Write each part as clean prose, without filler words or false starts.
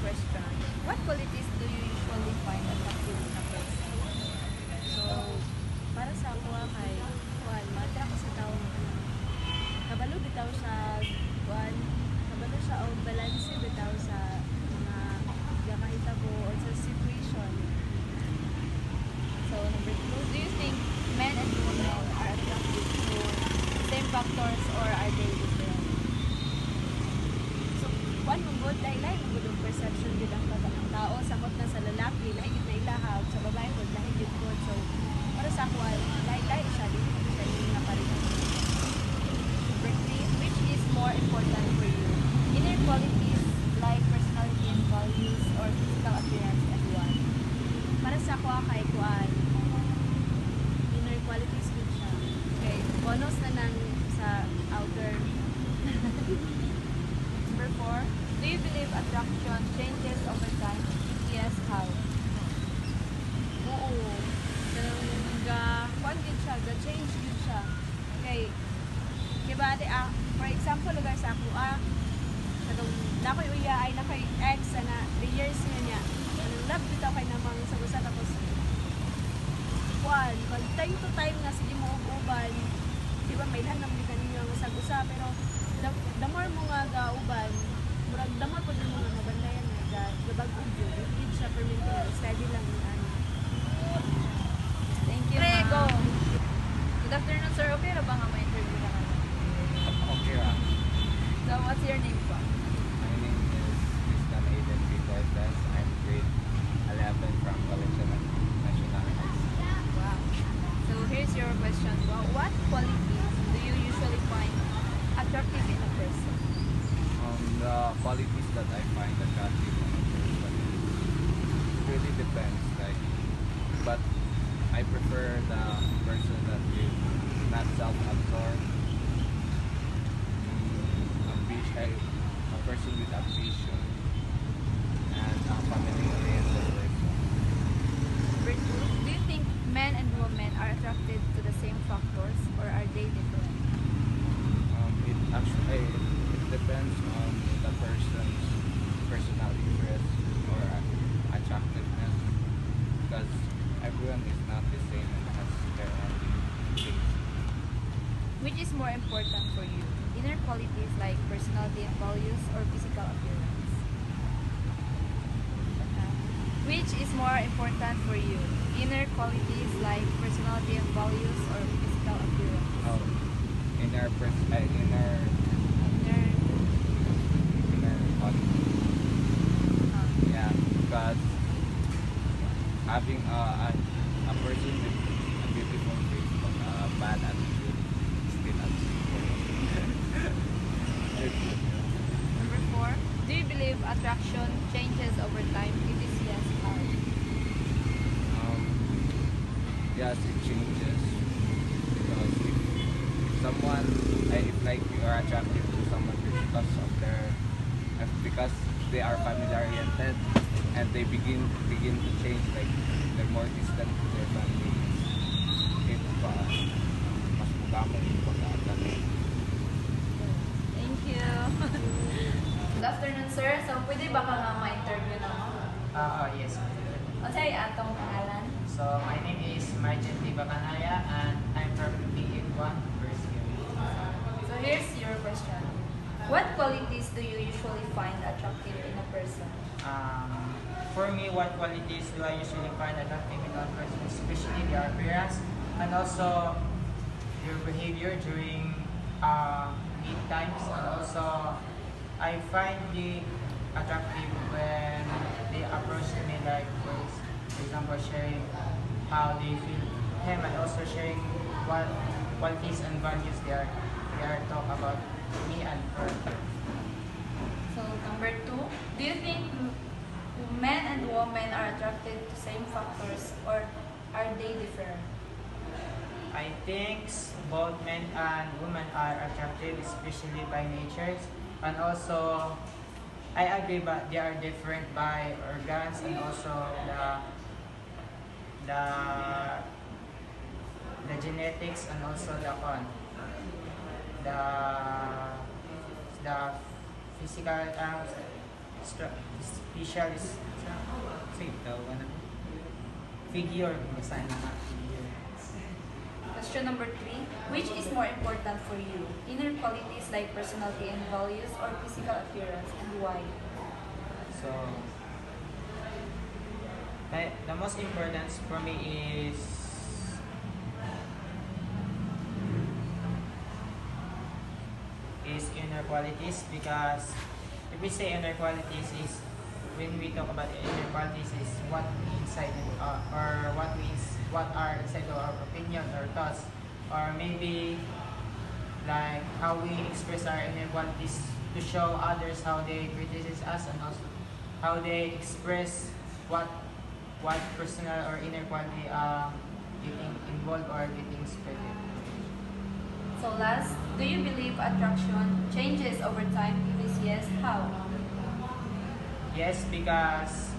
question. What qualities do you usually find attractive in a person? So, para sa ako kay kuan, ma-attract sa tao nga kabalo bitaw sa kuan, kabalo sa og balance bitaw sa mga gakahitabo or sa situation. So, number two, do you think men and women are attracted to same factors or are they different? So, kuan mong good, lahi-lahi mong good ang perception yun ang tao, samot na sa lalaki, lahigit na ilahag, sa babae good, lahigit good. So, para sa ako, lahi-lahi siya, di siya yung naparito. Number three, which is more important for you? Inner qualities like personality and values or physical appearance and what? Para sa ako, kay kuan, inner qualities good siya. Okay, bonus na nang sa outer. Number four, do you believe attraction changes over time? If yes, how? Oo. Kuan good siya, change good siya. Okay. Diba, for example, lugar sa ako, nakoy uya ay nakoy ex na 3 years niya. Anong love dito kay namang sa gusa tapos kuan, pag time to time nga sige mo uban. Diba, may lahat naman ninyo ang usag-usa pero the more mo nga gauban, murag the more po din mo nga mabandayan nga gabag-ug yun. Hindi siya permanent, steady lang yung ano. Thank you, go! Good afternoon, sir. Okay na ba nga ma-interview na kami? Okay, So, what's your name po? my name is Tristan Aiden P. Cortez. I'm grade 11 from Valenzuela National High School. Wow. So, here's your question. Well, what qualities do you usually find attractive in a person? The qualities that I find attractive in a person really depends. But I prefer the person that is not self-absorbed, a person with ambition, and a family-oriented person. Number two, do you think men and women are attracted to the same factors or are they different? It depends on the person's personal interest or attractiveness, because everyone is not the same and has their own things. Which is more important for you? Inner qualities like personality and values or physical appearance? Which is more important for you? Inner qualities like personality and values or physical appearance? Inner quality. Yeah, because having a person with a beautiful face but a bad attitude is still Number four, do you believe attraction changes over time? If it is yes, how? Yes, it changes because if someone, if like you are attracted to someone because they are family oriented and they begin to change, like they're more distant to their family. If mas mugamang yung pag-aaral. Thank you. Good afternoon, sir. So, pwede ba ka nga ma-interview na mo? Yes. O sa'yo, atong pangalan? So, my name is Marjan Bacanaya and I'm from PE1 first year. So, here's your question. What qualities do you usually find attractive in a person? For me, what qualities do I usually find attractive in a person, especially their appearance and also their behavior during meet times, and also I find it attractive when they approach me like with, for example, sharing how they feel him and also sharing what qualities and values they are talk about me and her. So, number two, do you think men and women are attracted to same factors or are they different? I think both men and women are attractive, especially by nature, and also I agree, but they are different by organs and also the genetics and also the physical special figure. Basahin na nga, figure. Question number 3. Which is more important for you? Inner qualities like personality and values or physical appearance, and why? So, the most important for me is inner qualities, because if we say inner qualities is when we talk about inner qualities is what we inside or what are inside our opinion or thoughts, or maybe like how we express our inner qualities to show others how they criticize us, and also how they express what personal or inner quality getting involved or getting spread. So last, do you believe attraction changes over time? If it's yes, how? Yes, because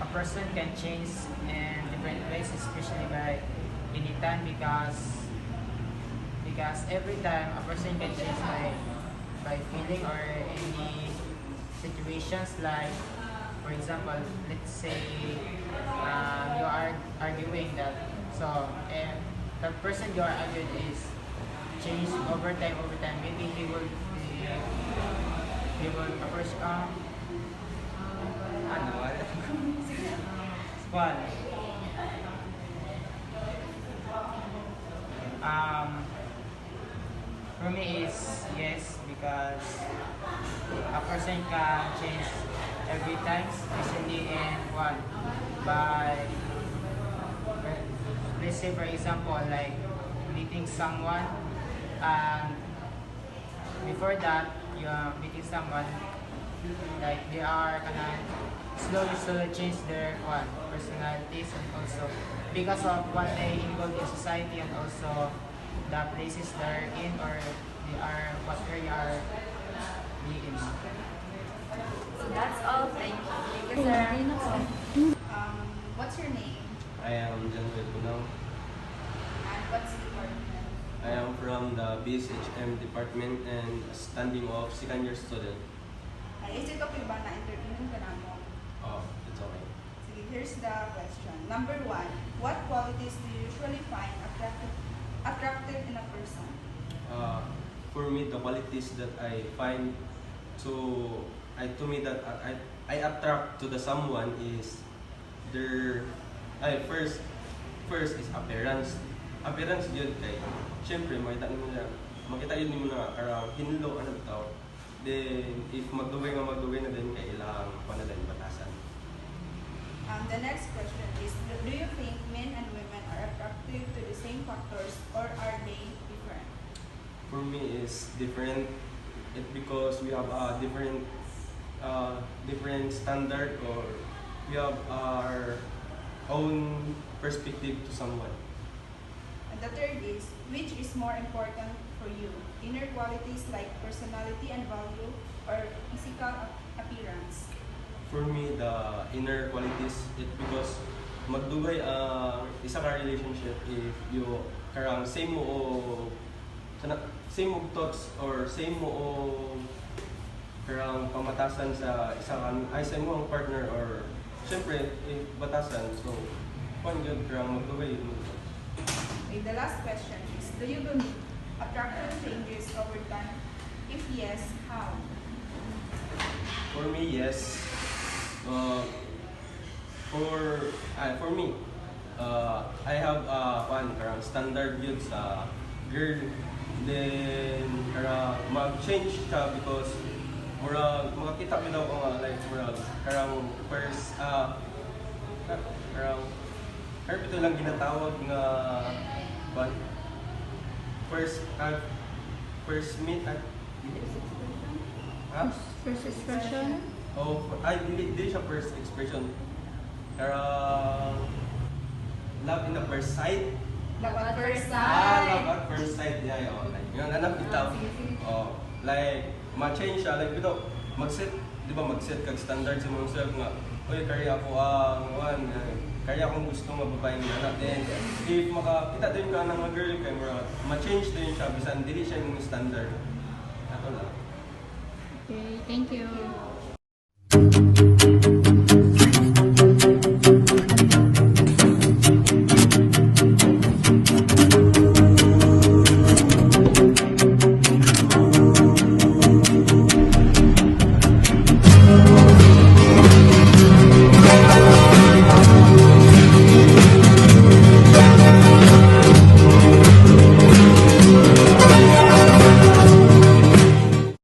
a person can change in different ways, especially by any time, because every time a person can change by feeling or any situations, like for example, let's say you are arguing that, so the person you are arguing is change over time. Maybe he will approach well, for me is yes, because a person can change every time, especially in one by, let's say for example, like meeting someone, and before that you are meeting someone, like they are gonna slowly change their personalities, and also because of what they involve in society, and also the places they're in, or they are what they are being. So that's all. Thank you. Thank you, sir. What's your name? I am Januel Bunang. And what's the department? I am from the BSHM department and standing of second year student. Is it okay ba na interview ka na mo? Oh, it's okay. Sige, here's the question. Number 1, what qualities do you usually find attractive in a person? For me, the qualities that I find to me that I attract to the someone is their first is appearance. Appearance yun kay syempre makita yun mo na around hinlo ano bitaw. Then if magdugay na din kay ilang panalan batasan. The next question is, do you think men and women are attractive to the same factors, or are they different? For me is different. It because we have a different standard, or we have our own perspective to someone. And the third is, which is more important for you? Inner qualities like personality and value, or physical appearance? For me, the inner qualities, it because magdugay ang isa ka relationship if you karang same mo thoughts, or same mo karang pamatasan sa sa mo ang partner, or syempre if batasan, so kung yun karang magdugay mo. Okay, the last question is, do you believe attraction changes over time? If yes, how? For me, yes. For me, I have karang standard yun sa girl. Then mag-change siya because makakita ko daw ko nga like karang first karang ito lang ginatawag nga first meet at First expression? dili siya first expression. Love in the first sight. Love at first Love at first sight. Yeah, like yun anak bitaw. Like ma-change siya like bitaw mag-set, di ba mag-set kag standard sa mong self nga. Oy, kaya ako kaya akong gusto mababaeng anak. Then if makakita din ka ng mga girl kay ma-change din siya bisan dili siya yung standard. Ato lang. Okay, thank you. you.